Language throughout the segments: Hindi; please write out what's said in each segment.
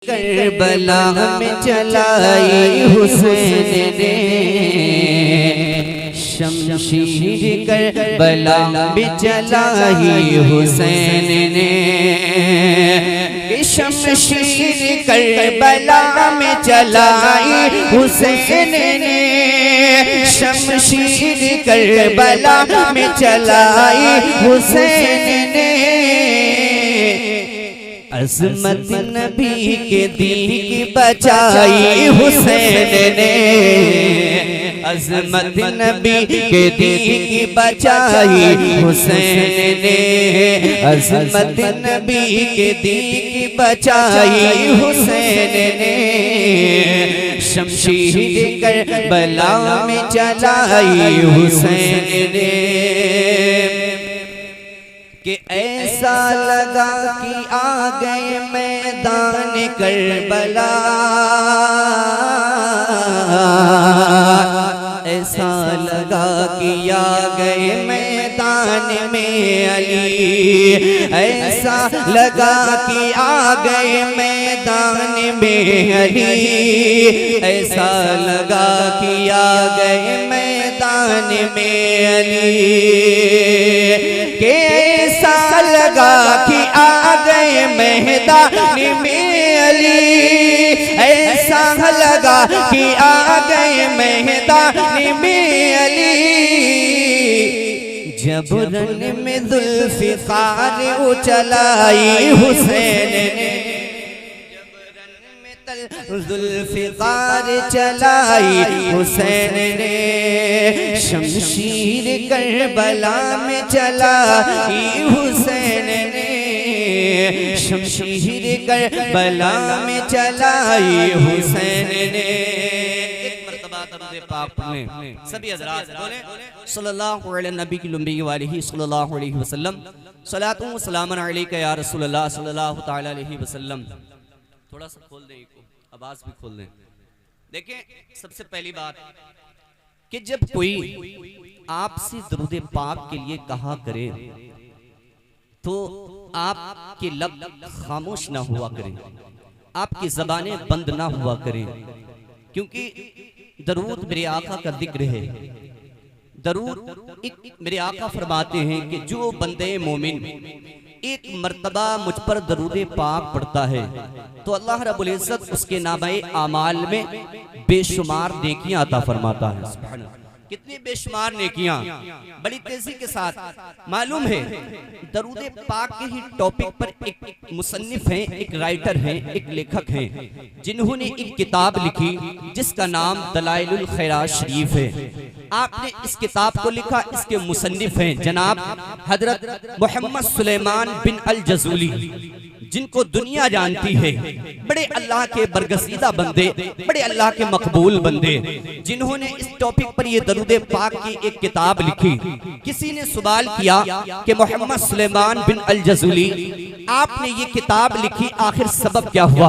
करबला में चलाई हुसैन ने शमशीर करबला में चलाई हुसैन ने शमशीर करबला में चलाई हुसैन ने शमशीर करबला में चलाई हुसैन ने अज़मत नबी के दीन की बचाई हुसैन ने अज़मत नबी के दीन की बचाई हुसैन ने अज़मत नबी के दीन की बचाई हुसैन ने शमशीर करबला में चलाई हुसैन ने कि ऐसा लगा कि आ गए मैदान करबला ऐसा लगा कि आ गए मैदान में अली ऐसा लगा कि आ गए मैदान में अली ऐसा लगा कि आ गए मैदान में अली के ऐसा लगा कि आ गए मैदान में अली ऐसा लगा कि आ गए मैदान में अली जब रन में जुल्फ़िकार उचलाई हुसैन ने जुल्फ़िकार चलाई हुसैन ने शमशीर करबला में चलाई हुसैन ने शमशीर करबला में चलाई हुसैन ने एक मर्तबा दरूद पाक में सभी हज़रात बोले सल्लल्लाहु अलैहि नबी की लंबी वालिही सल्लल्लाहु अलैहि वसल्लम सलातु व सलामुन अलैका या रसूलल्लाह सल्लल्लाहु तआला अलैहि वसल्लम। थोड़ा सा खोल दें, आवाज भी खोल दें। देखिए सबसे पहली बात कि जब कोई आपसे दरूद पाक के लिए कहा करे तो आपके लब खामोश ना हुआ करें, आपकी ज़बानें बंद ना हुआ करें, क्योंकि दरूद मेरे आका का जिक्र है। दरूद एक मेरे आका फरमाते हैं कि जो बंदे मोमिन एक मर्तबा मुझ पर दरूद पाक पढ़ता है तो अल्लाह रब्बुल इज़्ज़त उसके नामे आमाल में बेशुमार नेकियां अता फरमाता है। सुभान अल्लाह, कितनी बेशुमार नेकियां। बड़ी तेजी के साथ मालूम है दरूद पाक के ही टॉपिक पर एक मुसन्निफ हैं, एक राइटर हैं, एक लेखक हैं जिन्होंने एक किताब लिखी जिसका नाम दलाइलुल खैरात शरीफ है। आपने इस किताब को लिखा, इसके मुसन्निफ हैं जनाब हजरत मोहम्मद सुलेमान बिन अल जज़ूली, जिनको दुनिया जानती है। बड़े अल्लाह के बरगसीदा बंदे, बड़े अल्लाह के मकबूल बंदे, जिन्होंने इस टॉपिक पर ये दरूद पाक की एक किताब लिखी। किसी ने सवाल किया कि मोहम्मद सुलेमान बिन अल जज़ूली आपने ये किताब लिखी, आखिर सबब क्या हुआ,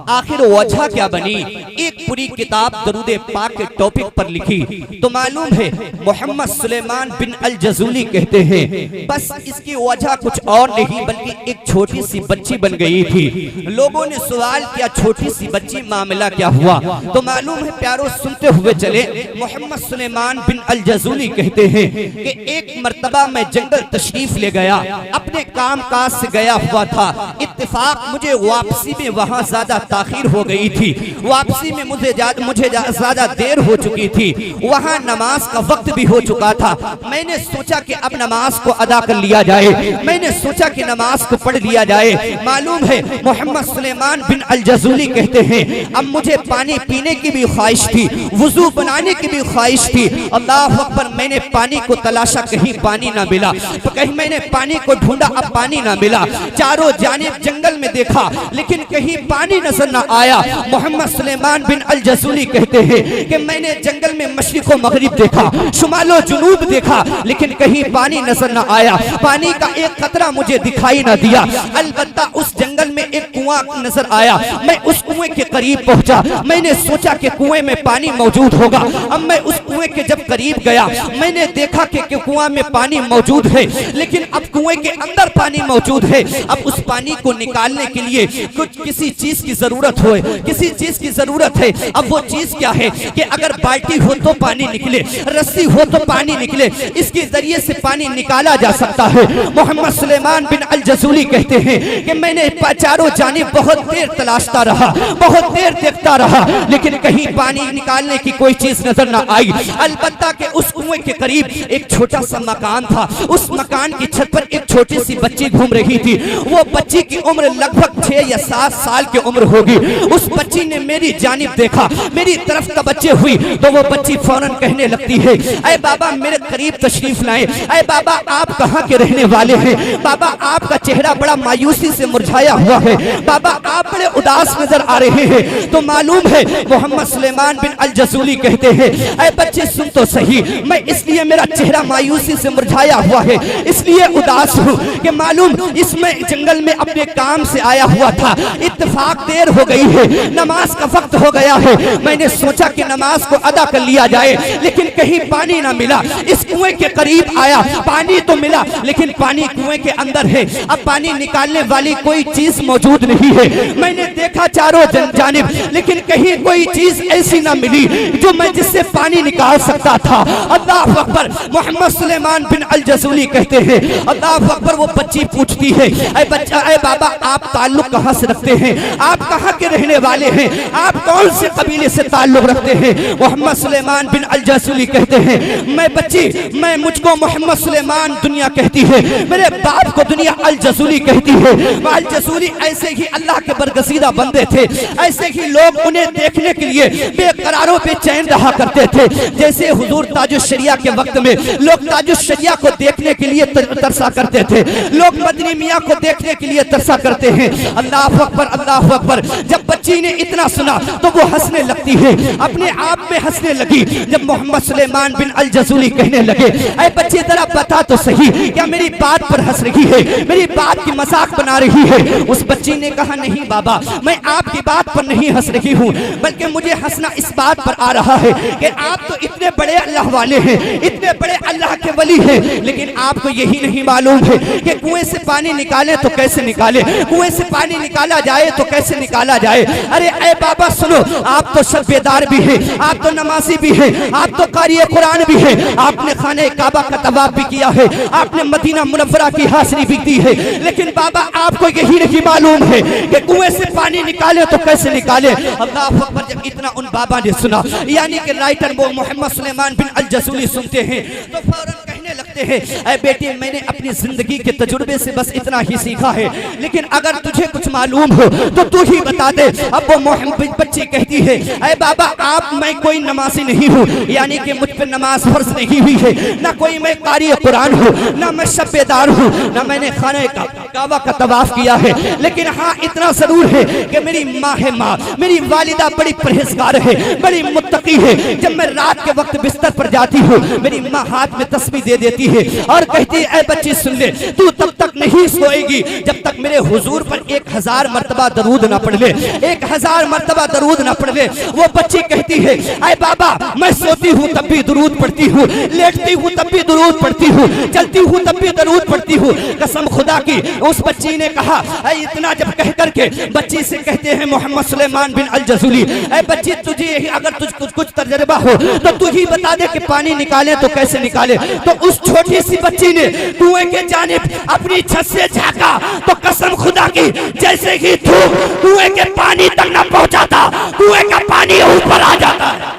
आखिर वजह क्या बनी, एक पूरी किताब दरूद पाक के टॉपिक पर लिखी। तो मालूम है मोहम्मद सुलेमान बिन अल जज़ूली कहते हैं बस इसकी वजह कुछ और नहीं बल्कि एक छोटी सी बच्ची बन गई थी। लोगों ने सवाल किया छोटी सी बच्ची, मामला क्या हुआ? तो मालूम है प्यारो सुनते हुए चले, मोहम्मद सुलेमान बिन अल जज़ूली कहते हैं कि एक मर्तबा मैं जंगल तशरीफ ले गया, अपने काम काज से गया हुआ था। इत्तेफाक मुझे वापसी में वहां ज्यादा ताखीर हो गई थी, वापसी में मुझे ज्यादा देर हो चुकी थी, वहां नमाज का वक्त भी हो चुका था। मैंने सोचा कि अब नमाज को अदा कर लिया जाए, मैंने सोचा कि नमाज को पढ़ लिया जाए। मालूम है मोहम्मद सुलेमान बिन अल जज़ूली कहते हैं अब मुझे पानी पीने की भी ख्वाहिश थी, वुजू बनाने की भी ख्वाहिश थी। अल्लाह अकबर, मैंने पानी को तलाशा, कहीं पानी ना मिला, तो कहीं मैंने पानी को ढूंढा, अब पानी ना मिला। चारों जानिब जंगल में देखा लेकिन कहीं पानी नजर ना आया। मोहम्मद सुलेमान बिन अल जज़ूली कहते हैं कि मैंने जंगल में मशरिक व मगरिब देखा, शुमालो जुनूब देखा, लेकिन कहीं पानी नजर ना आया, पानी का एक कतरा मुझे दिखाई ना दिया। अलबत्ता उस जंगल में एक कुआं नजर आया। मैं उस कुएं के करीब पहुंचा। मैंने सोचा कि कुएं में पानी मौजूद होगा। अब मैं उस कुएं के जब करीब गया, मैंने देखा कि कुआं में पानी मौजूद है, लेकिन अब कुएं के अंदर पानी मौजूद है। अब उस पानी को निकालने के लिए कुछ किसी चीज की जरूरत हो, किसी चीज की जरूरत है। अब वो चीज क्या है कि अगर बाल्टी हो तो पानी निकले, रस्सी हो तो पानी निकले, इसके जरिए से पानी निकाला जा सकता है। मोहम्मद सुलेमान बिन अल जसूली कहते हैं कि मैंने चारों जानिब बहुत देर तलाशता रहा, बहुत देर देखता रहा, लेकिन कहीं पानी निकालने की कोई चीज नजर ना आई। अलबत्ता के उस कुएं के करीब एक छोटा सा मकान था। उस मकान की छत पर एक छोटी सी बच्ची घूम रही थी। वो बच्ची की उम्र लगभग 6 या 7 साल की उम्र होगी। उस बच्ची ने मेरी जानिब देखा, मेरी तरफ तवज्जो हुई तो वो बच्ची फौरन कहने लगती है, अरे बाबा मेरे करीब तशरीफ लाएं। अरे बाबा आप कहाँ के रहने वाले हैं? बाबा आपका चेहरा बड़ा मायूसी से मुरझाया हुआ है। बाबा आप बड़े उदास नजर आ रहे हैं। तो मालूम है मोहम्मद सुलेमान बिन अल जसूली कहते हैं, अरे बच्चे सुन तो सही, मैं इसलिए मेरा चेहरा मायूसी से मुरझाया हुआ है, इसलिए उदास हूँ कि मालूम इसमें जंगल में अपने काम से आया हुआ था। इत्तेफाक देर हो गई है, नमाज का वक्त हो गया है। मैंने सोचा कि नमाज को अदा कर लिया जाए, लेकिन कहीं पानी ना मिला। इस कुएं के करीब आया, पानी तो मिला, लेकिन पानी कुएं के अंदर है। अब पानी निकालने वाली कोई चीज मौजूद नहीं है। मैंने देखा चारों जानिब, लेकिन कहीं कोई चीज ऐसी ना मिली जो मैं जिससे पानी निकाल सकता था। अल्लाह अकबर। मोहम्मद सुलेमान बिन अल जसूली कहते हैं, अल्लाह अकबर। वो बच्ची पूछती है, अरे बच्चा, अरे बाबा आप ताल्लुक कहाँ से रखते हैं? आप कहाँ के रहने वाले हैं? आप कौन से कबीले से ताल्लुक रखते हैं? मोहम्मद सुलेमान बिन अल जसूली कहते हैं, मैं बच्ची, मैं मुझको मोहम्मद सुलेमान दुनिया कहती है, मेरे बाप को दुनिया अल जसूली कहती है। अल जसूली ऐसे ही अल्लाह के बरगसीदा बंदे थे, ऐसे ही लोग उन्हें देखने के लिए बेकरारों पे चैन रहा करते थे। जैसे हुजूर ताजुश्शरिया के वक्त में लोग ताजुश्शरिया को देखने के लिए तरसा करते थे, लोग मदनी मियाँ को देखने के लिए तरसा करते हैं। अल्लाह अकबर, अल्लाह अकबर। जब बच्ची ने इतना सुना तो वो हंसने लगती है, अपने आप में हंसने लगी। जब मोहम्मद सुलेमान बिन अल जसूली कहने लगे, अरे बच्ची जरा बता तो सही, क्या मेरी बात पर हंस रही है, मेरी बात की मजाक बना रही है? उस बच्ची ने कहा, नहीं बाबा, मैं आपकी बात पर नहीं हंस रही हूँ, बल्कि मुझे हंसना इस बात पर आ रहा है कि आप तो इतने बड़े अल्लाह वाले हैं, इतने बड़े अल्लाह के वली हैं, लेकिन आपको यही नहीं मालूम है कि कुएं से पानी निकाले तो कैसे निकाले, कुएं से पानी निकाला जाए तो कैसे निकाला जाए। अरे ए बाबा सुनो, आप तो शब्बेदार भी हैं, आप तो नमाजी भी हैं, आप तो कारी कुरान भी हैं, आपने खाने काबा का तवाफ भी किया है, आपने मदीना मुनव्वरा की हाजिरी भी दी है, लेकिन बाबा आपको यही नहीं मालूम है कि कुएं से पानी निकाले तो कैसे निकाले। अल्लाह अकबर। जब इतना उन बाबा ने सुना, यानी कि राइटर वो मोहम्मद सुलेमान बिन अल जसूली सुनते हैं तो फौरन कहने लगते हैं, अरे बेटे मैंने अपनी जिंदगी के तजुर्बे से बस इतना ही सीखा है, लेकिन अगर तुझे कुछ मालूम हो तो तू ही बता दे। अब वो मोहम्मद बच्ची कहती है, अरे बाबा आप, मैं कोई नमाजी नहीं हूँ, यानी कि मुझ पर नमाज फर्ज नहीं हुई है, ना कोई मैं कारी कुरान हूँ, ना मैं शब्बेदार हूँ, ना मैंने खाने काबा का तवाफ किया है, लेकिन हाँ इतना जरूर है कि मेरी माँ है, माँ मेरी वालिदा बड़ी परहेजगार है, बड़ी मुत्तकी है। जब मैं रात के वक्त बिस्तर पर जाती हूँ, मेरी माँ हाथ में तस्बीह दे देती है और कहती है, ऐ बच्ची सुन ले, तू तब तक नहीं सोएगी जब तक मेरे हुजूर पर 1000 मर्तबा दरूद ना पढ़ ले, 1000 मर्तबा दरूद ना पढ़ ले। वो बच्ची कहती है, ऐ बाबा मैं सोती हूँ तब भी दरूद पढ़ती हूँ, लेटती हूँ तब भी दरूद पढ़ती हूँ, चलती हूँ तब भी दरूद पढ़ती हूँ। कसम खुदा की। उस बच्ची ने कहा, इतना जब कह करके बच्ची से कहते हैं मोहम्मद सुलेमान बिन अल जसूली, ऐ बच्ची तुझे अगर तुझ कुछ तजर्बा हो तो तू ही बता दे कि पानी निकाले तो कैसे निकाले। तो उस छोटी सी बच्ची ने कुएं के जानिब अपनी छत से झांका तो कसम खुदा की, जैसे ही धूप कुएं के पानी तक न पहुंचाता, कुएं का पानी ऊपर आ जाता है।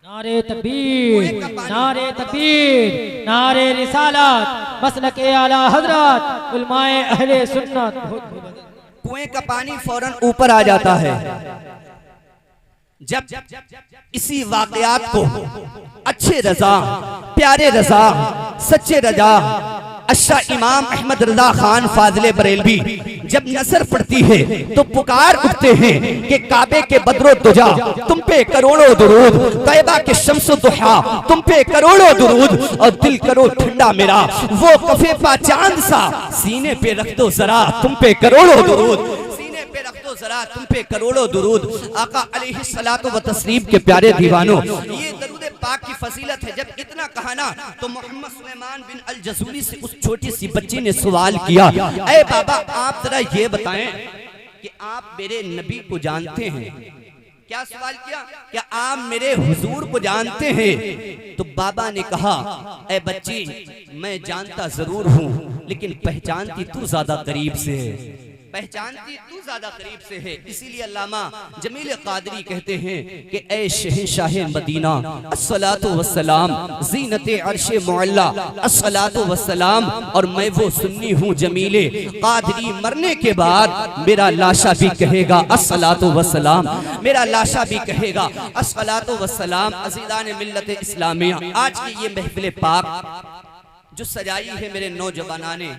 नारे तकबीर, नारे तकबीर, नारे रिसालत, मसलके आला हजरत, उलमाए अहले सुन्नत। कुएं का पानी फौरन ऊपर आ जाता है। जब इसी वाकयात को अच्छे रजा, प्यारे रजा, सच्चे रजा अशा इमाम अहमद रजा खान फाजिले बरेलवी जब नजर पड़ती है तो पुकार उठते हैं कि काबे के बदरो दुजा तुम पे करोड़ों दुरूद, तैयबा के शम्सो दुहा तुम पे करोड़ों दुरूद, और दिल करो ठंडा मेरा वो कफे पा चांद सा, सीने पे रख दो जरा तुम पे करोड़ों दुरूद, सीने पे रख दो जरा तुम पे करोड़ों दुरूद। आका अलैहिस्सलातु व तस्लीम के प्यारे दीवानों, ये दरूद पाक की फजीलत है। जब इतना कहा ना तो मोहम्मद सुलेमान बिन अल जसूली से उस छोटी सी बच्ची ने सवाल किया, ऐ बाबा आप जरा ये बताएं कि आप मेरे नबी को जानते हैं? क्या सवाल किया? क्या आप मेरे हुजूर को जानते हैं? तो बाबा ने कहा, ऐ बच्ची मैं जानता जरूर हूं लेकिन पहचानती तू ज्यादा करीब से है, पहचानती तू ज्यादा करीब से है। इसीलिए अल्लामा जमील कादरी कहते हैं कि ऐ शहंशाह मदीना अस्सलातु वस्सलाम, ज़ीनते अर्शे मुअल्ला अस्सलातु वस्सलाम, और मैं वो सुन्नी हूँ जमीले कादरी, मरने के बाद मेरा लाशा भी कहेगा अस्सलातु वस्सलाम, मेरा लाशा भी कहेगा अस्सलातु वस्सलाम। अज़ीज़ान मिल्लत इस्लामिया, आज की ये महफिल पाक जो सजाई है मेरे नौजवाना ने,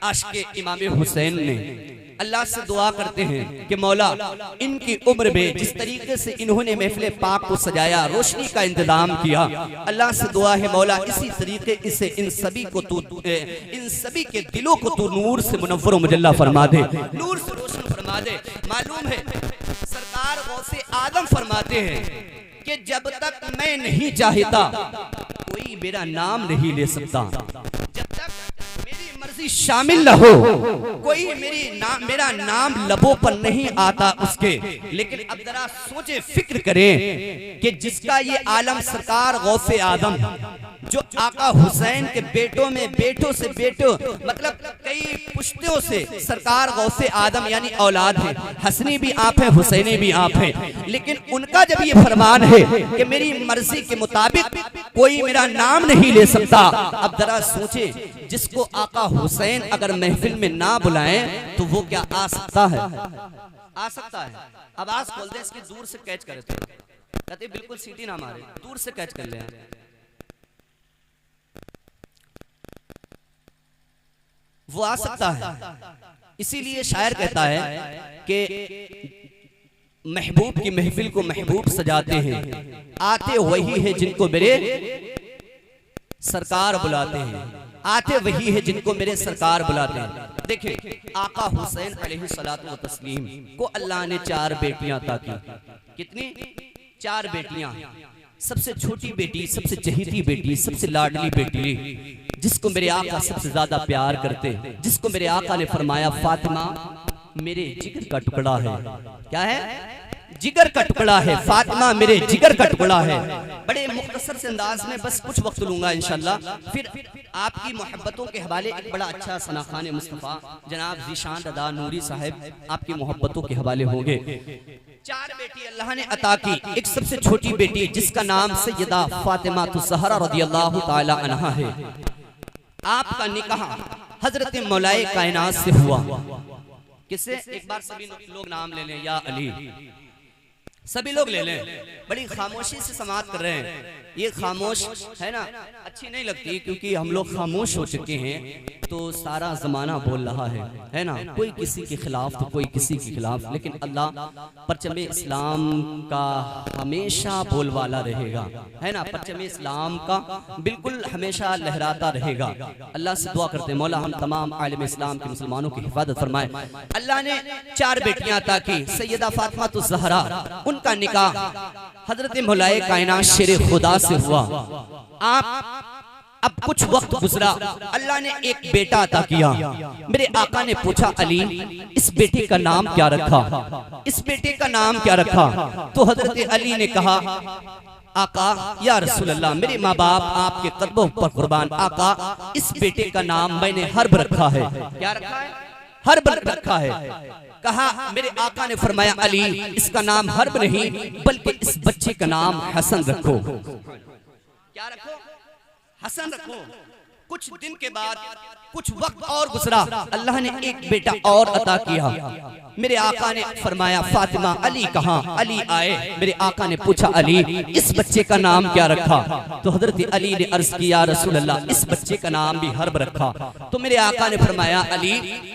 आशिक़े इमाम हुसैन ने, अल्लाह से दुआ करते हैं कि मौला इनकी उम्र में जिस तरीके से इन्होंने महफिल पाक को सजाया, रोशनी का इंतजाम किया, अल्लाह से दुआ है मौला इसी तरीके से इन सभी को तू, इन सभी के दिलों को तू नूर से मुनव्वर व मुजल्ला फरमा दे, नूर से रोशन फरमा दे। मालूम है सरकार गौसे आदम फरमाते हैं कि जब तक मैं नहीं चाहता कोई मेरा नाम नहीं ले सकता, जब तक मेरी मर्जी शामिल न हो कोई मेरा नाम लबों पर नहीं आता उसके। लेकिन अब जरा सोचे फिक्र करें कि जिसका ये आलम सरकार गौसे आदम, जो आका हुसैन के बेटों में बेटों से बेटों मतलब कई पुश्तों से सरकार गौसे आदम यानी औलाद है, हसनी भी आप है हुसैनी भी आप है, लेकिन उनका जब ये फरमान है कि मेरी मर्जी के मुताबिक कोई मेरा नाम नहीं ले सकता, अब जरा सोचे जिसको आका हुसैन अगर महफिल में ना बुलाएं तो वो क्या आ सकता है? आ सकता है। आवाज खोल दे इसकी, दूर से कैच करे, कहते बिल्कुल सीटी ना मारे, दूर से कैच कर ले। वो आ सकता है। इसीलिए शायर कहता है कि महबूब की महफिल को महबूब सजाते हैं, आते वही है जिनको मेरे सरकार बुलाते हैं, आते वही है जिनको मेरे सरकार बुलाते हैं। देखिए आका हुसैन अलैहिस्सलातु व तस्लीम को अल्लाह ने 4 बेटियां अता की। कितनी? 4 बेटियां। सबसे छोटी बेटी, सबसे चहेती बेटी, सबसे लाडली बेटी, जिसको मेरे आका सबसे ज्यादा प्यार करते, जिसको मेरे आका ने फरमाया फातिमा मेरे जिगर का टुकड़ा है। क्या है? जिगर का टुकड़ा है, फातिमा मेरे जिगर का टुकड़ा है। बड़े मुख्तसर से अंदाज में बस कुछ वक्त लूंगा इंशाल्लाह, फिर आपकी मोहब्बतों के हवाले एक बड़ा अच्छा सनाखान मुस्तफ़ा जनाब ज़ीशान रदा नूरी साहब आपकी मोहब्बतों के हवाले होंगे। 4 बेटी अल्लाह ने अता की। एक सबसे छोटी बेटी जिसका नाम सैयदा फातिमा ज़हरा रज़ियल्लाहु ताला अन्हा है। आपका निकाह हजरत मौलाए कायनात से हुआ। किससे? एक बार सभी लोग नाम ले लें, या अली, सभी लोग ले लें। बड़ी खामोशी से समाअत कर रहे हैं। ये खामोश है ना, अच्छी नहीं लगती क्योंकि हम लोग खामोश हो चुके हैं तो सारा जमाना बोल रहा है ना, कोई किसी के खिलाफ तो कोई किसी के खिलाफ, लेकिन अल्लाह परचम इस्लाम का हमेशा बोलवाला रहेगा, है ना, परचम इस्लाम का बिल्कुल हमेशा लहराता रहेगा। अल्लाह से दुआ करते हैं मौला हम तमाम आलम इस्लाम के मुसलमानों की हिफाजत फरमाए। अल्लाह ने 4 बेटियां अता की। सैयदा फातिमा तो ज़हरा, उनका निकाह हजरत मौलाए कायनात शेर खुदा से हुआ। अब कुछ वक्त गुजरा, अल्लाह ने एक बेटा अता किया। मेरे आका ने पूछा अली इस बेटे का नाम क्या रखा, इस बेटे का नाम क्या रखा? तो हजरत अली ने कहा आका या रसूल अल्लाह, मेरे माँ बाप आपके कदमों पर कुर्बान, आका इस बेटे का नाम मैंने हर्ब रखा है। क्या रखा है? हर्ब रखा है। कहा मेरे आका ने फरमाया अली इसका नाम हर्ब नहीं बल्कि इस बच्चे का नाम हसन रखो। क्या रखो? हसन रखो। कुछ दिन के बाद कुछ वक्त और गुजरा, अल्लाह ने एक बेटा और अता किया। मेरे आका ने फरमाया फातिमा अली कहाँ? अली आए। मेरे आका ने पूछा अली इस बच्चे का नाम क्या रखा? तो हजरत अली ने अर्ज किया रसूल अल्लाह इस बच्चे का नाम भी हर्ब रखा। तो मेरे आका ने फरमाया अली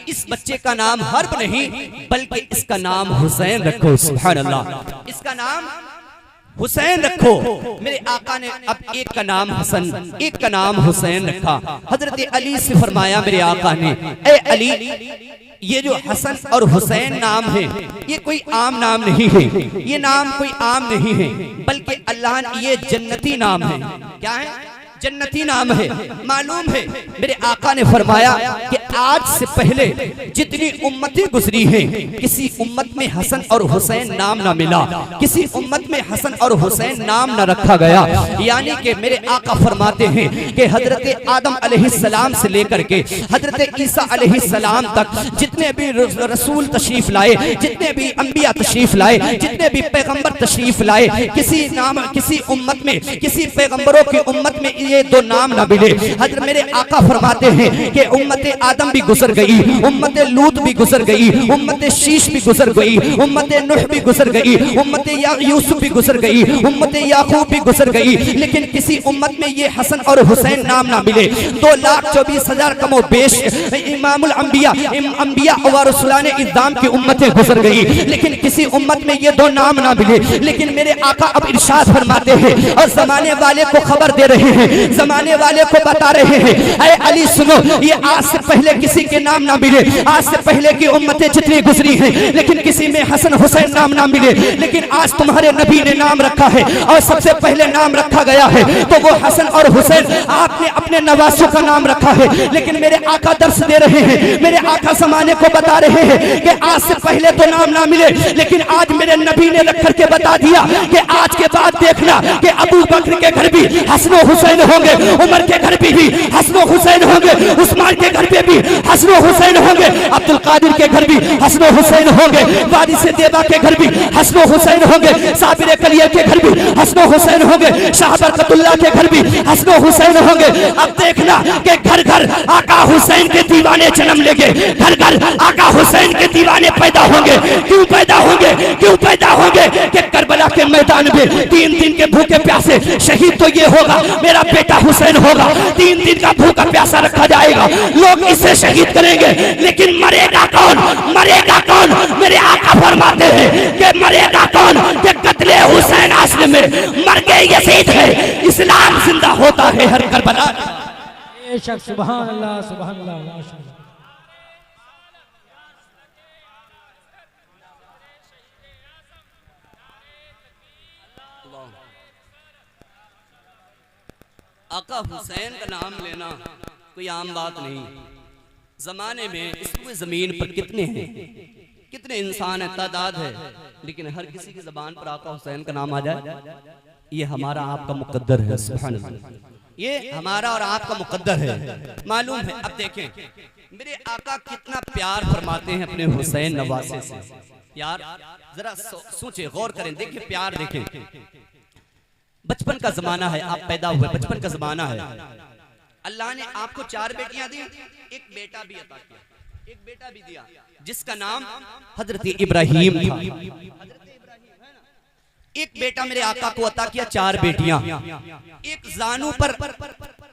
इस बच्चे का नाम हर्ब नहीं बल्कि इसका नाम हुसैन रखो। सुभान अल्लाह, इसका नाम हुसैन रखो। मेरे आका ने अब एक का नाम हसन, एक का नाम हुसैन रखा। हजरत अली से फरमाया मेरे आका ने ए अली ये जो हसन और हुसैन नाम है ये कोई आम नाम नहीं है, ये नाम कोई आम नहीं है बल्कि अल्लाह ने ये जन्नती नाम है। क्या है? जन्नती नाम है। मालूम है मेरे आका ने फरमाया कि आज से पहले जितनी उम्मतें गुजरी हैं किसी उम्मत में हसन और हुसैन नाम ना मिला, किसी उम्मत में हसन और हुसैन नाम ना रखा गया। यानी कि मेरे आका फरमाते हैं कि हजरत आदम अलैहिस्सलाम से लेकर के हजरत ईसा अलैहिस्सलाम तक जितने भी रसूल तशरीफ लाए, जितने भी अंबिया तशरीफ लाए, जितने भी पैगंबर तशरीफ लाए, किसी उम्मत में किसी पैगंबरों की उम्मत में ये दो नाम ना मिले। हजरत मेरे आका फरमाते हैं कि उम्मत आदम भी गुजर गई, उम्मत लूत भी गुजर गई, उम्मत शीश भी गुजर गई, उम्मत नूह भी गुजर गई, उम्मत यूसुफ भी गुजर गई, उम्मत याकूब भी गुजर गई, लेकिन किसी उम्मत में ये हसन और हुसैन नाम ना मिले। 2,24,000 कमो बेश इमामुल अंबिया और रसूलाने इज़्ज़ाम की उम्मतें गुजर गई, लेकिन किसी उम्मत में ये दो नाम ना मिले। लेकिन मेरे आका अब इरशाद फरमाते हैं और जमाने वाले को खबर दे रहे हैं, जमाने वाले को बता रहे हैं ऐ अली सुनो ये आज से पहले किसी के नाम ना मिले, आज से पहले की उम्मतें जितनी गुजरी हैं लेकिन किसी में हसन हुसैन नाम ना मिले, लेकिन आज तुम्हारे नबी ने नाम रखा है और सबसे पहले नाम रखा गया है तो वो हसन और हुसैन आपने अपने नवासों का नाम रखा है। लेकिन मेरे आका दर्श दे रहे हैं, मेरे आका जमाने को बता रहे हैं कि आज से पहले तो नाम ना मिले, लेकिन आज मेरे नबी ने रख करके बता दिया कि आज के बाद देखना कि अबू बकर के घर भी हसन हुसैन होंगे, उमर के घर पे भी हसन हुसैन होंगे, उस्मान के घर पे भी हसन हुसैन होंगे, अब्दुल कादिर के घर भी हसन हुसैन होंगे, वारिस देवा के घर भी हसन हुसैन होंगे, साबिर कलिया के घर भी हसन हुसैन होंगे, शाह बरकतुल्लाह के घर भी हसन हुसैन होंगे। अब देखना कि घर घर आका हुसैन के दीवाने जन्म लेंगे, घर घर आका हुसैन के दीवाने पैदा होंगे। क्यों पैदा होंगे? क्यों पैदा होंगे कि करबला के मैदान में 3 दिन के भूखे प्यासे शहीद तो ये होगा मेरा बेटा हुसैन होगा, 3 दिन का भूखा प्यासा रखा जाएगा, लोग इसे शहीद करेंगे, लेकिन मरेगा कौन? मरेगा कौन? मेरे आका फरमाते हैं कि मरेगा कौन? कि कत्ले हुसैन असल में मर गए यजीद है, इस्लाम जिंदा होता है हर करबला। बेशक सुभान अल्लाह सुभान अल्लाह माशाअल्लाह। आका हुसैन का नाम लेना कोई आम बात नहीं। जमाने में इस पूरी जमीन पर कितने हैं, कितने इंसान है, तादाद है, लेकिन हर किसी की जबान पर आका हुसैन का नाम आ जाए ये हमारा आपका मुकद्दर है। सुभान अल्लाह, ये हमारा और आपका मुकद्दर है। मालूम है अब देखें मेरे आका कितना प्यार फरमाते हैं अपने हुसैन नवासे से। यार जरा सोचे, गौर करें, देखें प्यार देखें। बचपन का जमाना है, आप पैदा हुए, बचपन का जमाना है। अल्लाह ने आपको 4 बेटियां दी, एक बेटा भी अता किया, एक बेटा भी दिया जिसका नाम हजरत इब्राहिम था। एक बेटा मेरे आका को अता किया, 4 बेटियां। एक जानू पर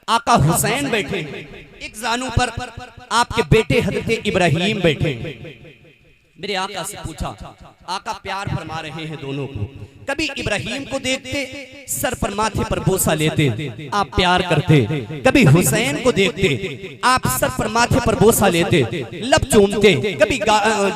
आका हुसैन बैठे, एक जानू पर आपके बेटे हजरत इब्राहिम बैठे। मेरे आका से पूछा, आका प्यार फरमा रहे हैं दोनों को, कभी इब्राहिम को देखते सर पर माथे पर बोसा लेते, आप प्यार करते, कभी हुसैन को देखते आप सर पर माथे पर बोसा लेते, लब चूमते, कभी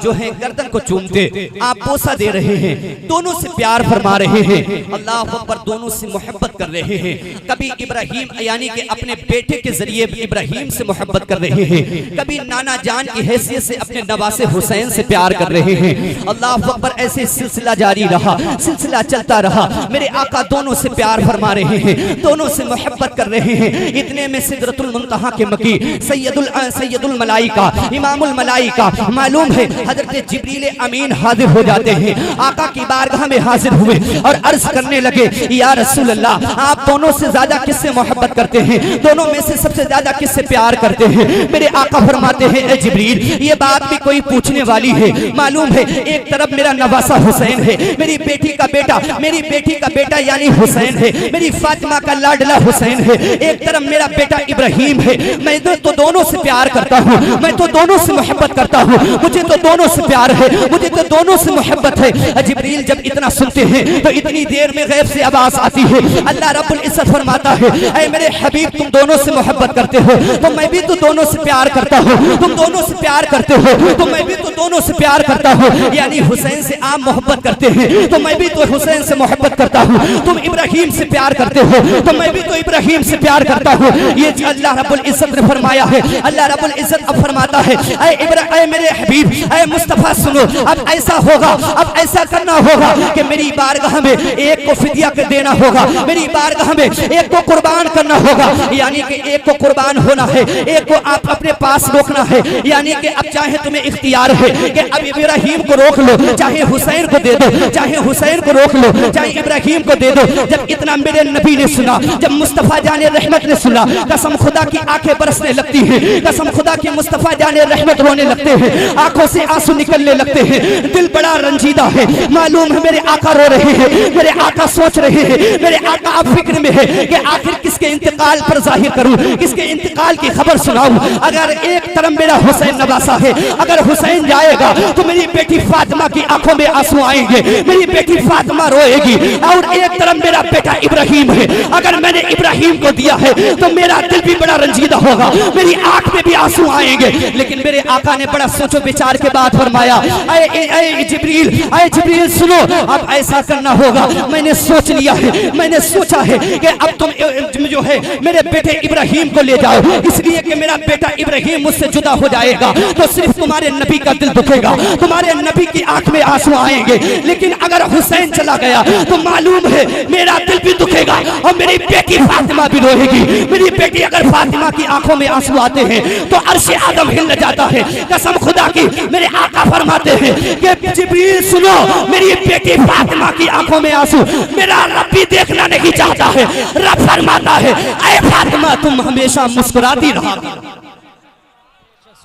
जो है गर्दन को चूमते, आप बोसा दे रहे हैं, दोनों से प्यार फरमा रहे हैं, अल्लाह अकबर, दोनों से मोहब्बत कर रहे हैं। कभी इब्राहिम यानी कि अपने बेटे के जरिए इब्राहिम से मोहब्बत कर रहे हैं, कभी नाना जान की हैसियत से अपने नवासे हुसैन से प्यार कर रहे हैं। अल्लाह अकबर, ऐसे सिलसिला जारी रहा, सिलसिला सिलसिला चलता रहा। मेरे आका दोनों से प्यार फरमा रहे हैं, दोनों से मोहब्बत कर रहे हैं। इतने में सिदरतुल मुंतहा के मकी सैयदुल मलाइका इमामुल मलाइका मालूम है हजरत जिब्रील अमीन हाजिर हो जाते हैं। आका की बारगाह में हाजिर हुए और अर्ज करने लगे, या रसूल अल्लाह, आप दोनों से ज्यादा किससे मोहब्बत करते हैं? दोनों में से सबसे ज्यादा किससे प्यार करते हैं? मेरे आका फरमाते हैं, ए जिब्रील, ये बात भी कोई पूछने वाली है। मालूम है एक तरफ मेरा नवासा हुसैन है, मेरी बेटी का बेटा यानी हुसैन है, मेरी फातिमा का लाडला हुसैन है। एक तरफ मेरा बेटा इब्राहिम है। मैं तो दोनों से प्यार करता हूँ, मैं तो दोनों से मोहब्बत करता हूँ, मुझे तो दोनों से प्यार है, मुझे तो दोनों से मोहब्बत है। जिब्रील जब इतना सुनते हैं तो इतनी देर में गैब से आवाज आती है। अल्लाह रब्बुल इज्जत फरमाता है, ऐ मेरे हबीब, तुम दोनों से मोहब्बत करते हो तो मैं भी तो दोनों से प्यार करता हूँ। तुम दोनों से प्यार करते हो तो मैं भी तो दोनों से प्यार करता हूँ। यानी हुसैन से आप मोहब्बत करते हैं तो मैं भी तो हुसैन से मोहब्बत करता हूँ। तुम इब्राहिम से प्यार करते हो तो मैं भी तो इब्राहिम से प्यार करता हूँ। ये अल्लाह रब्बुल इज्जत ने फरमाया है। अल्लाह रब्बुल इज्जत अब फरमाता है, ऐ मेरे हबीब, ऐ मुस्तफा, सुनो, अब ऐसा होगा, अब ऐसा करना होगा कि मेरी बारगाह में एक को फिदिया कर देना होगा, मेरी बारगाह में एक को कुर्बान करना होगा। यानी कि एक को कुर्बान होना है, एक को आप अपने पास रोकना है। यानी कि अब चाहे तुम्हें इख्तियार है कि अब इब्राहिम को रोक लो, चाहे हुसैन को दे दो, चाहे हुसैन को रोक लो, चाहे इब्राहिम को दे दो। जब इतना मेरे नबी ने सुना, जब मुस्तफा जाने रहमत ने सुना, कसम खुदा की आंखें बरसने लगती हैं, कसम खुदा की मुस्तफा जाने रहमत रोने लगते हैं, आंखों से आंसू निकलने लगते हैं, दिल बड़ा रंजीदा है। मालूम है मेरे आका रो रहे हैं, मेरे आका सोच रहे हैं, मेरे आका अब फिक्र में है कि आखिर किसके इंतकाल पर जाहिर करूं, किसके इंतकाल की खबर सुनाऊं। अगर एक तरफ मेरा हुसैन नवासा है, अगर हुसैन जाएगा तो मेरी बेटी फातिमा की आंखों में आंसू आएंगे, मेरी बेटी फातिमा रोएगी। और एक तरफ मेरा बेटा इब्राहिम है, अगर मैंने इब्राहिम को दिया है तो मेरा दिल भी बड़ा रंजीदा होगा, मेरी आंख में भी आंसू आएंगे। लेकिन मेरे आका ने बड़ा सोचो विचार के बाद फरमाया, ऐ जिब्रील सुनो, अब ऐसा करना होगा। मैंने सोच लिया है, मैंने सोचा है कि अब तुम जो है मेरे बेटे इब्राहिम को ले जाओ, इसलिए कि मेरा बेटा इब्राहिम मुझसे जुदा हो जाएगा तो सिर्फ तुम्हारे नबी का दिल दुखेगा, तुम्हारे नबी की आंख में आंसू आएंगे। लेकिन अगर हुसैन चला गया तो मालूम है मेरा दिल भी दुखेगा और मेरी बेटी फातिमा भी रोएगी। मेरी बेटी, अगर फातिमा की आंखों में आंसू आते हैं तो अर्श आदम हिल जाता है। कसम खुदा की मेरे आका फरमाते हैं कि जिब्रील सुनो, मेरी बेटी फातिमा की आंखों में आंसू मेरा रब भी देखना नहीं चाहता है। रब फरमाता है, ऐ फातिमा, तुम हमेशा मुस्कुराती रहा,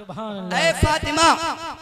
ऐ फातिमा,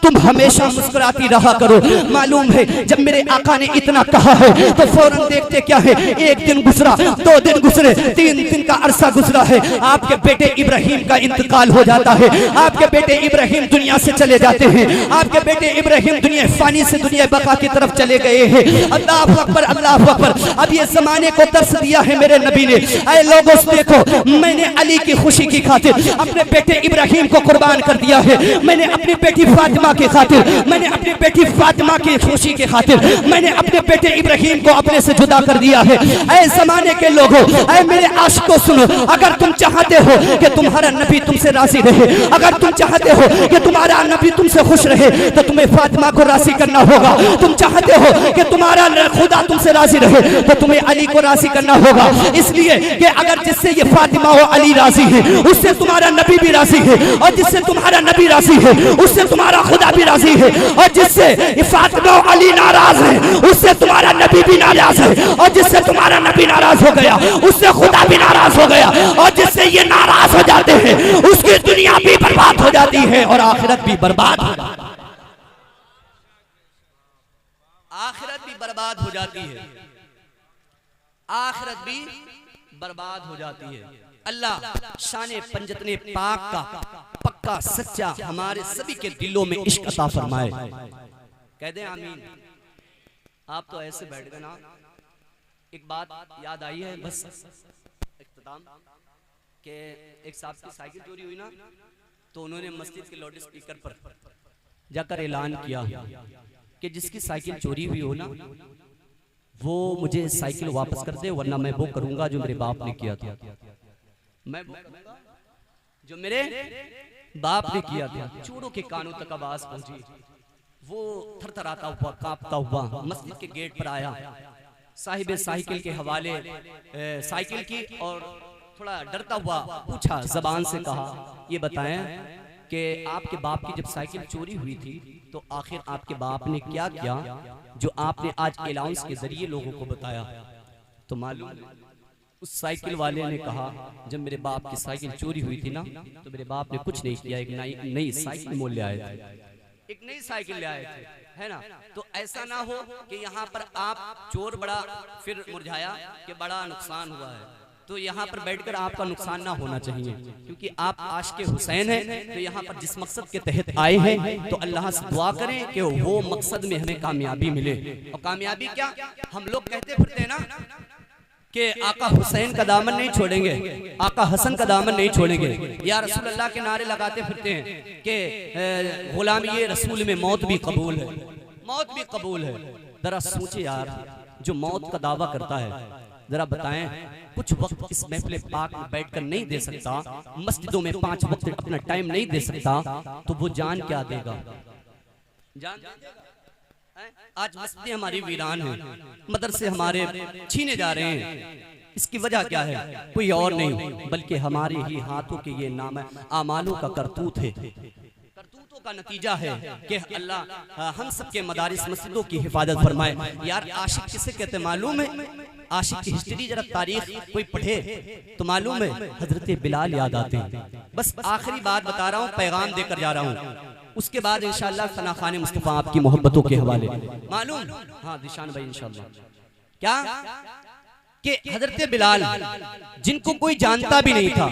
तुम हमेशा मुस्कुराती रहा करो। मालूम है जब मेरे आका ने इतना कहा है तो फौरन देखते क्या है, एक दिन गुजरा, 2 दिन गुजरे, 3 दिन का अरसा गुजरा है, आपके बेटे इब्राहिम का इंतकाल हो जाता है, आपके बेटे इब्राहिम दुनिया से चले जाते हैं, आपके बेटे इब्राहिम दुनिया फानी से दुनिया बका की तरफ चले गए हैं। अल्लाह अकबर, अल्लाह अकबर। अब ये जमाने को तरस दिया है मेरे नबी ने। ऐ लोगों देखो, मैंने अली की खुशी की खातिर अपने बेटे इब्राहिम को कुर्बान कर दिया है, मैंने अपनी बेटी फातिमा की खातिर, मैंने अपनी बेटी फातिमा की खुशी की खातिर मैंने अपने बेटे इब्राहिम को अपने से जुदा कर दिया है। ऐ जमाने के लोगों, ऐ मेरे आशिकों, सुनो, अगर तुम चाहते हो कि तुम्हारा नबी तुमसे राजी रहे, अगर तुम चाहते हो कि तुम्हारा नबी तुमसे खुश रहे तो तुम्हें फातिमा को राजी करना होगा। तुम चाहते हो कि तुम्हारा खुदा तुमसे राजी रहे तो तुम्हें अली को राजी करना होगा। इसलिए कि अगर जिससे ये फातिमा और अली राजी है उससे तुम्हारा नबी भी राजी है, और जिससे तुम्हारा नबी राजी है उससे तुम्हारा खुदा भी राजी है, और जिससे फातिमा और अली नाराज है उससे तुम्हारा नबी भी नाराज है, और जिससे तुम्हारा नबी नाराज हो गया उससे खुदा भी नाराज हो गया, और जिससे ये नाराज हो जाते हैं उसकी दुनिया भी बर्बाद हो जाती है और आखिरत भी बर्बाद हो जाती है, आखिरत भी बर्बाद हो जाती है, आखिरत भी बर्बाद हो जाती है। अल्लाह शाने पंजतने पाक का पक्का सच्चा हमारे सभी के दिलों में इश्क अता फरमाए। कह दे आमीन। आप तो ऐसे बैठ गए ना, एक बात याद आई है बस इख्तिताम के, एक साहब की साइकिल चोरी हुई ना, तो उन्होंने मस्जिद के लाउड स्पीकर पर जाकर ऐलान किया कि जिसकी साइकिल चोरी हुई हो ना वो मुझे साइकिल वापस कर दे, वरना मैं वो करूंगा जो मेरे बाप ने किया था, मैं जो मेरे बाप ने किया था। चोरों के कानों तक आवाज पहुंची, वो थरथराता हुआ, कांपता हुआ मस्जिद के गेट पर आया साहिब साइकिल के हवाले साइकिल की और थोड़ा डरता हुआ पूछा, जबान से कहा, ये बताएं कि आपके बाप की जब साइकिल चोरी हुई थी तो आखिर आपके बाप ने क्या किया जो आपने आज अलाउंस के जरिए लोगों को बताया? तो मालूम उस साइकिल वाले ने कहा, जब मेरे बाप की साइकिल चोरी हुई थी ना तो मेरे बाप ने कुछ नहीं किया, एक नई साइकिल मोल ले आए थे, एक नई साइकिल ले आए थे, है ना। तो ऐसा ना हो कि यहाँ पर आप चोर बड़ा फिर मुरझाया कि बड़ा नुकसान हुआ है, तो यहाँ पर बैठकर आपका नुकसान ना होना चाहिए, क्योंकि आप आशिक़े हुसैन हैं। तो यहाँ पर जिस मकसद के तहत आए हैं तो अल्लाह से दुआ करें कि वो मकसद में हमें कामयाबी मिले। और कामयाबी क्या, हम लोग कहते फिरते हैं ना कि आका हुसैन का दामन नहीं छोड़ेंगे, आका हसन का दामन नहीं छोड़ेंगे, या रसूल अल्लाह के नारे लगाते फिरते हैं कि गुलामी रसूल में मौत भी कबूल है, मौत भी कबूल है। जरा सोचे यार, जो मौत का दावा करता है, जरा बताएं कुछ वक्त इस महफिल पाक में बैठकर नहीं दे सकता, मस्जिदों में 5 वक्त अपना टाइम नहीं दे सकता, तो वो जान क्या देगा? जान आज मस्जिदें हमारी वीरान हैं, मदरसे हमारे छीने जा रहे हैं। इसकी वजह क्या है? कोई और नहीं बल्कि हमारे ही हाथों के ये नाम आमालों का करतूत है, करतूतों का नतीजा है कि अल्लाह हम सबके मदारिस मस्जिदों की हिफाजत फरमाए। यार आशिक किसे कहते मालूम है? आशिक की हिस्ट्री जरा तारीख कोई पढ़े तो मालूम है, हजरत बिलाल याद आते हैं। बस आखिरी बात बता रहा हूँ, पैगाम देकर जा रहा हूँ, उसके बाद इंशाअल्लाह सना खान मुस्तफा आपकी मोहब्बतों के हवाले मालूम। हाँ दिशान भाई इंशाअल्लाह, क्या कि हजरत बिलाल जिनको कोई जानता भी नहीं था,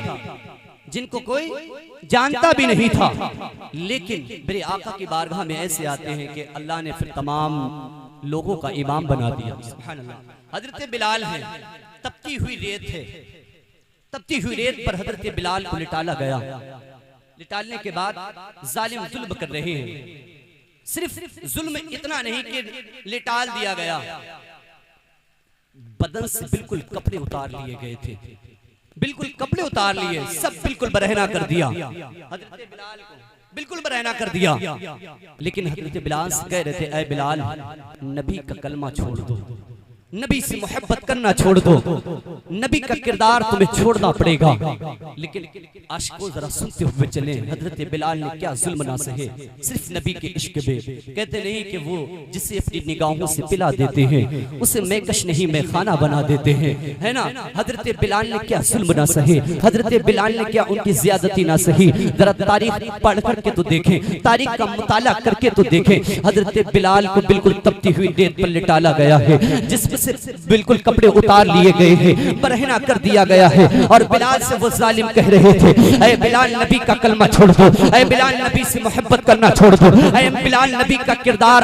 जिनको कोई जानता भी नहीं था, लेकिन मेरे आका की बारगाह में ऐसे आते हैं कि अल्लाह ने फिर तमाम लोगों का इमाम बना दिया। सुभान अल्लाह। हजरत बिलाल है, तपती हुई रेत है, तपती हुई रेत पर हजरत बिलाल को लिटाला गया। लिटालने के बाद जालिम जुल्म कर रहे हैं, सिर्फ जुल्म इतना नहीं कि लिटाल दिया गया, बदन से बिल्कुल कपड़े उतार लिए गए थे, बिल्कुल कपड़े उतार लिए, सब बिल्कुल बरहना कर दिया, हजरत बिलाल को बिल्कुल बरहना कर दिया। लेकिन हजरत बिलाल से कह रहे थे, ऐ बिलाल नबी का कलमा छोड़ दो, नबी से मोहब्बत करना छोड़ दो, नबी का किरदार तुम्हें छोड़ना पड़ेगा। लेकिन आशिकों जरा सुनते हुए चले, हजरत बिलाल ने क्या जुल्म ना सहे सिर्फ नबी के इश्क में। कहते नहीं कि वो जिसे अपनी निगाहों से पिला देते हैं उसे मैं कश नहीं मैं खाना बना देते हैं, है ना। हजरत बिलाल ने क्या जुल्म ना सहे, हजरत बिलाल ने क्या उनकी ज्यादती ना सही। जरा तारीख पढ़ करके तो देखें, तारीख का मुताला करके तो देखें, हजरत बिलाल को बिल्कुल तपती हुई रेत पर लिटाला गया है, जिसमें से बिल्कुल कपड़े उतार लिए गए हैं, बरहना कर दिया गया है। और बिलाल से वो जालिम कह रहे थे, ऐ बिलाल नबी का कलमा छोड़ दो, ऐ बिलाल नबी से मोहब्बत करना छोड़ दो, ऐ बिलाल नबी का किरदार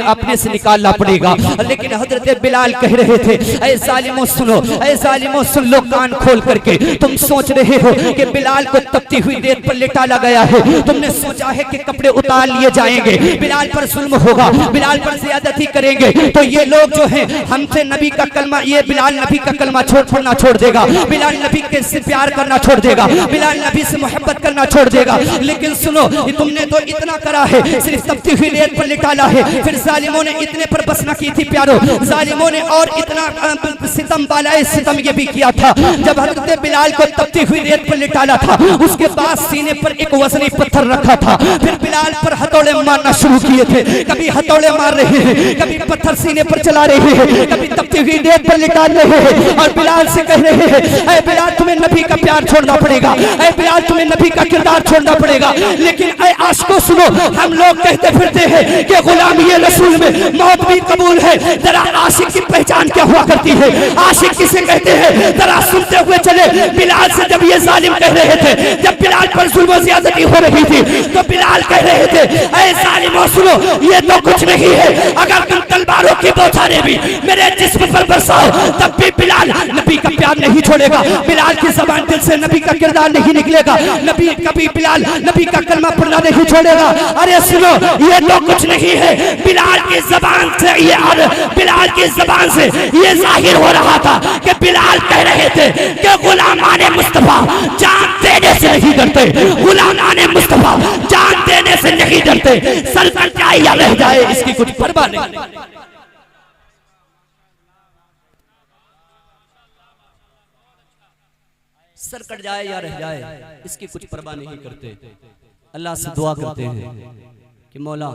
अपने से निकालना पड़ेगा। लेकिन हजरत बिलाल कह रहे थे, ऐ जालिमों सुनो, ऐ जालिमों सुन लो कान खोल करके, तुम सोच रहे हो कि बिलाल को तपती हुई रेत पर लिटाला गया है, तुमने सोचा है कि कपड़े उतार लिए जाएंगे, बिलाल पर जुल्म होगा, बिलाल पर ज्यादती करेंगे, तो ये लोग जो है हमसे नबी का कलमा, ये बिलाल नबी का कलमा छोड़ना छोड़ देगा, बिलाल नबी के से प्यार करना छोड़ देगा, बिलाल नबी से मोहब्बत करना छोड़ देगा। लेकिन सुनो, तुमने तो इतना करा है, सिर्फ तपती हुई रेत पर लिटाला है, फिर जालिमों ने इतने पर बस न की थी प्यारो, जालिमों ने और इतना सितम बालाए सितम ये भी किया था। जब हजरत बिलाल को तपती हुई रेत पर लिटाला था, उसके बाद सीने पर एक वजनी पत्थर रखा था, फिर बिलाल पर हथौड़े मारना शुरू किए थे, कभी हथौड़े मार रहे हैं, कभी पत्थर सीने पर चला रहे हैं, कभी तपती हुई रेत पर लिटाल रहे हैं, और बिलाल से कह रहे हैं, ऐ बिलाल तुम्हें नबी का प्यार छोड़ना पड़ेगा, ऐ बिलाल तुम्हें नबी का किरदार छोड़ना पड़ेगा। लेकिन ऐ आशिकों सुनो, हम लोग कहते फिरते हैं कि गुलामी रसूल में मौत भी कबूल है। जरा आशिक की पहचान क्या हुआ करती है, आशिक किसे कहते हैं, जरा सुनते हुए चले। बिलाल से जब ये जालिम कह रहे थे, जब बिलाल पर जुल्म ज़्यादती हो रही थी, तो बिलाल कह रहे थे, ऐ जालिमों सुनो, ये तो कुछ नहीं है, अगर तुम तलवारों की बौछारें भी मेरे जिस्म पर बरसाओ तब भी बिलाल नबी का प्यार नहीं छोड़ेगा, बिलाल की ज़बान दिल से नबी का किरदार नहीं निकलेगा, नबी कभी बिलाल नबी का कलमा पढ़ना नहीं छोड़ेगा। अरे सुनो, ये तो कुछ नहीं है, बिलाल की ज़बान से ये, और बिलाल की ज़बान से ये जाहिर हो रहा था कि बिलाल कह रहे थे कि गुलामाने मुस्तफा जान देने से नहीं डरते, गुलामाने मुस्तफा जान देने से नहीं डरते, सर पर जाए या रह जाए इसकी कुछ परवाह नहीं। सर कट जाए या रह जाए इसकी कुछ परवाह नहीं करते। अल्लाह से दुआ करते हैं कि मौला